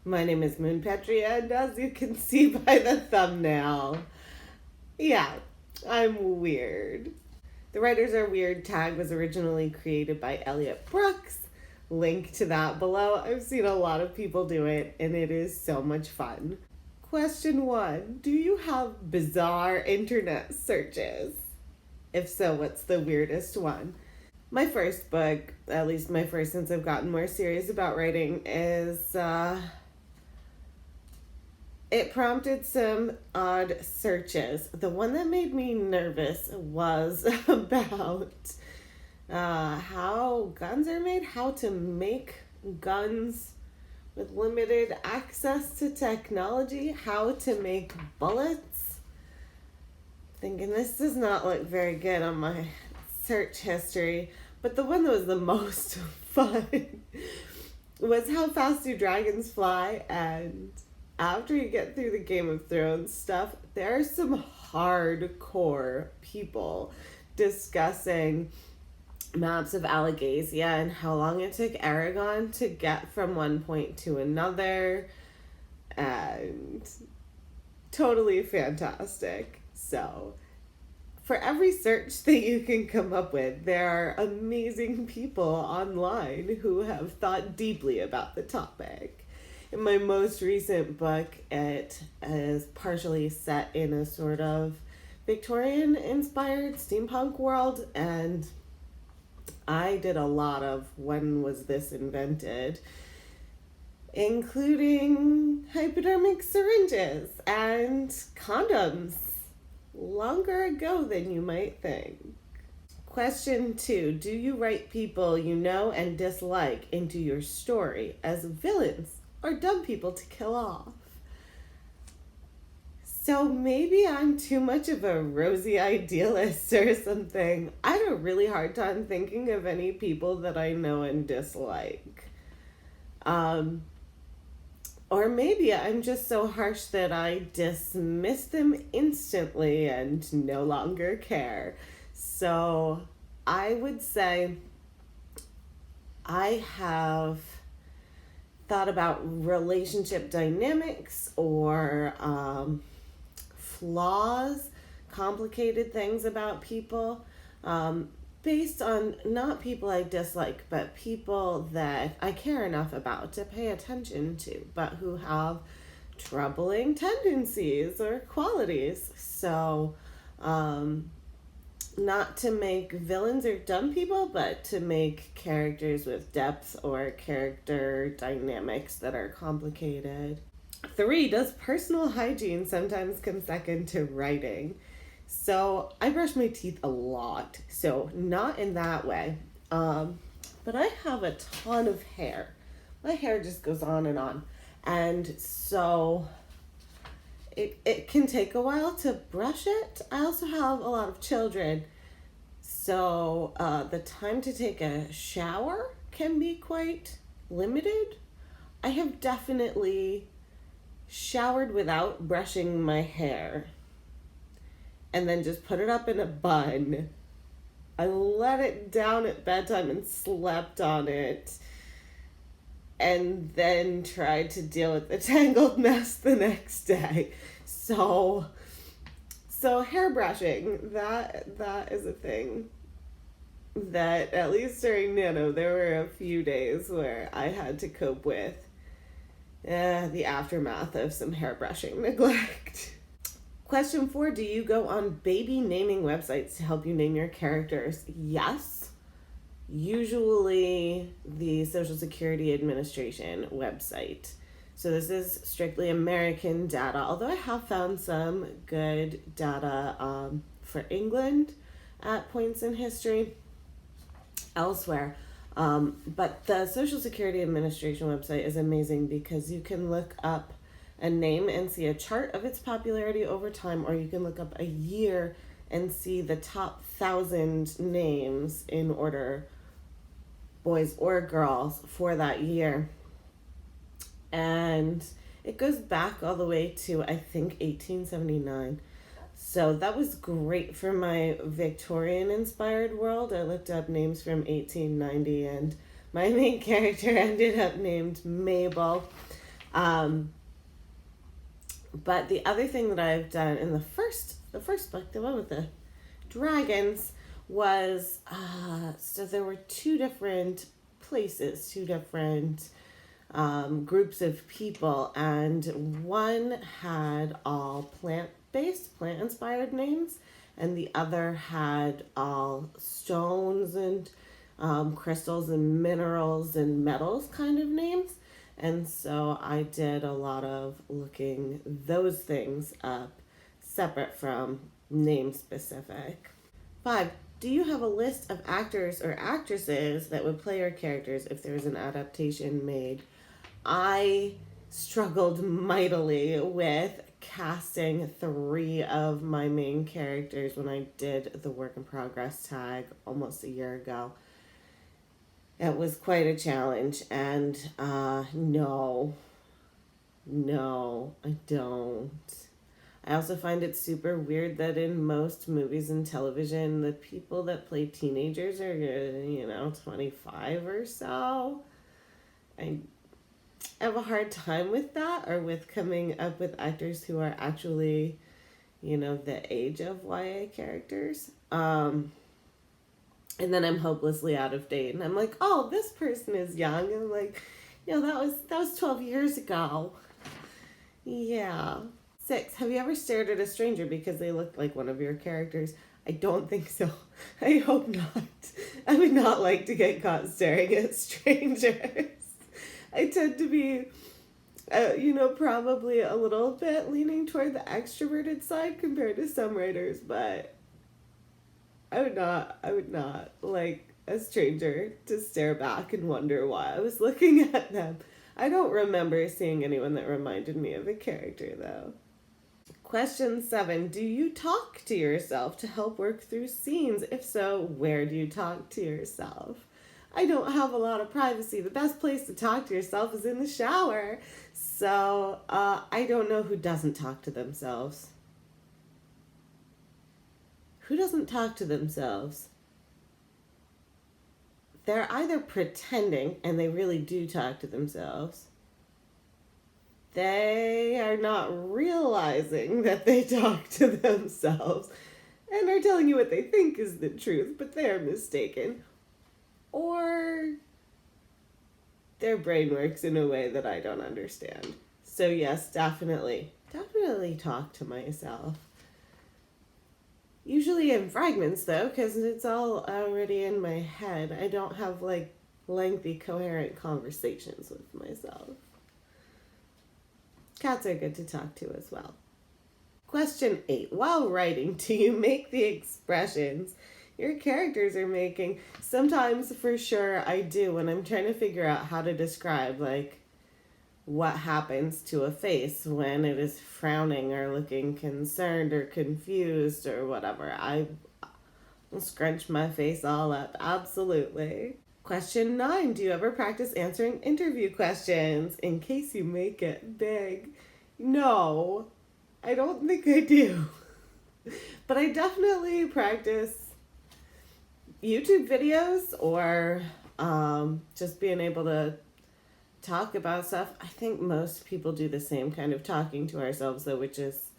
My name is Moon Petria, and as you can see by the thumbnail, yeah, I'm weird. The Writers Are Weird tag was originally created by Elliot Brooks. Link to that below. I've seen a lot of people do it, and it is so much fun. Question 1. Do you have bizarre internet searches? If so, what's the weirdest one? My first book, at least my first since I've gotten more serious about writing, is it prompted some odd searches. The one that made me nervous was about how guns are made, how to make guns with limited access to technology, how to make bullets. Thinking this does not look very good on my search history, but the one that was the most fun was how fast do dragons fly. And after you get through the Game of Thrones stuff, there are some hardcore people discussing maps of Alagasia and how long it took Aragon to get from one point to another, and totally fantastic. So for every search that you can come up with, there are amazing people online who have thought deeply about the topic. In my most recent book, it is partially set in a sort of Victorian-inspired steampunk world, and I did a lot of when was this invented, including hypodermic syringes and condoms, longer ago than you might think. Question 2. Do you write people you know and dislike into your story as villains or dumb people to kill off? So maybe I'm too much of a rosy idealist or something. I had a really hard time thinking of any people that I know and dislike. Or maybe I'm just so harsh that I dismiss them instantly and no longer care. So I would say I have thought about relationship dynamics or flaws, complicated things about people, based on not people I dislike, but people that I care enough about to pay attention to, but who have troubling tendencies or qualities. So, not to make villains or dumb people, but to make characters with depth or character dynamics that are complicated. 3, does personal hygiene sometimes come second to writing? So I brush my teeth a lot, so not in that way. But I have a ton of hair. My hair just goes on. And so it can take a while to brush it. I also have a lot of children. So the time to take a shower can be quite limited. I have definitely showered without brushing my hair and then just put it up in a bun. I let it down at bedtime and slept on it, and then tried to deal with the tangled mess the next day. So hair brushing, that is a thing that at least during Nano there were a few days where I had to cope with the aftermath of some hair brushing neglect. Question 4, do you go on baby naming websites to help you name your characters? Yes. Usually the Social Security Administration website. So this is strictly American data, although I have found some good data for England at points in history elsewhere. But the Social Security Administration website is amazing because you can look up a name and see a chart of its popularity over time, or you can look up a year and see the top 1,000 names in order, boys or girls, for that year. And it goes back all the way to, I think, 1879. So that was great for my Victorian-inspired world. I looked up names from 1890, and my main character ended up named Mabel. Um, but the other thing that I've done in the first book, the one with the dragons, was so there were two different places, two different groups of people, and one had all plant-based, plant-inspired names, and the other had all stones and crystals and minerals and metals kind of names. And so I did a lot of looking those things up separate from name specific. 5. Do you have a list of actors or actresses that would play your characters if there was an adaptation made? I struggled mightily with casting 3 of my main characters when I did the work in progress tag almost a year ago. It was quite a challenge, and no, I don't. I also find it super weird that in most movies and television, the people that play teenagers are, 25 or so. I have a hard time with that, or with coming up with actors who are actually, the age of YA characters. And then I'm hopelessly out of date, and I'm like, oh, this person is young, and I'm like, that was 12 years ago. Yeah. 6. Have you ever stared at a stranger because they looked like one of your characters? I don't think so. I hope not. I would not like to get caught staring at strangers. I tend to be, probably a little bit leaning toward the extroverted side compared to some writers, but I would not like a stranger to stare back and wonder why I was looking at them. I don't remember seeing anyone that reminded me of a character, though. Question 7. Do you talk to yourself to help work through scenes? If so, where do you talk to yourself? I don't have a lot of privacy. The best place to talk to yourself is in the shower. So I don't know who doesn't talk to themselves. Who doesn't talk to themselves? They're either pretending, and they really do talk to themselves. They are not realizing that they talk to themselves and are telling you what they think is the truth, but they are mistaken. Or their brain works in a way that I don't understand. So yes, definitely talk to myself. Usually in fragments, though, because it's all already in my head. I don't have, lengthy, coherent conversations with myself. Cats are good to talk to as well. Question 8. While writing, do you make the expressions your characters are making? Sometimes, for sure, I do when I'm trying to figure out how to describe, what happens to a face when it is frowning or looking concerned or confused or whatever. I will scrunch my face all up. Absolutely. Question 9. Do you ever practice answering interview questions in case you make it big? No, I don't think I do. But I definitely practice YouTube videos or just being able to talk about stuff. I think most people do the same kind of talking to ourselves, though, which is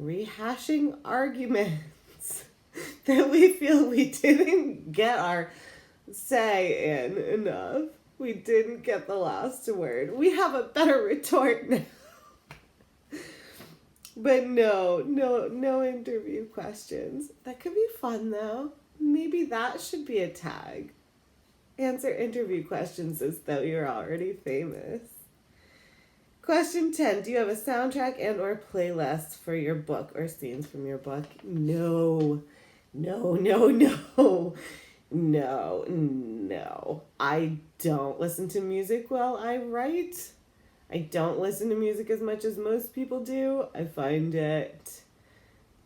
rehashing arguments that we feel we didn't get our say in enough. We didn't get the last word. We have a better retort now. But no interview questions. That could be fun, though. Maybe that should be a tag. Answer interview questions as though you're already famous. Question 10. Do you have a soundtrack and or playlist for your book or scenes from your book? No. I don't listen to music while I write. I don't listen to music as much as most people do. I find it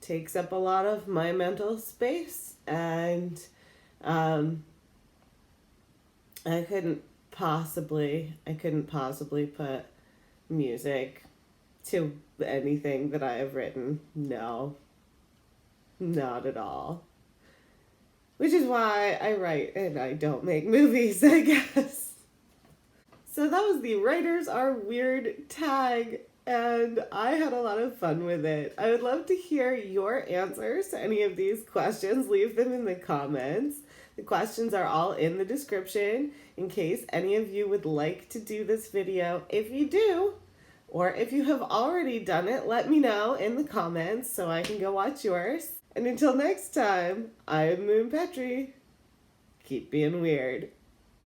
takes up a lot of my mental space, and I couldn't possibly put music to anything that I have written. No, not at all. Which is why I write and I don't make movies, I guess. So that was the Writers Are Weird tag, and I had a lot of fun with it. I would love to hear your answers to any of these questions. Leave them in the comments. The questions are all in the description in case any of you would like to do this video. If you do, or if you have already done it, let me know in the comments so I can go watch yours. And until next time, I'm Moon Petrie. Keep being weird.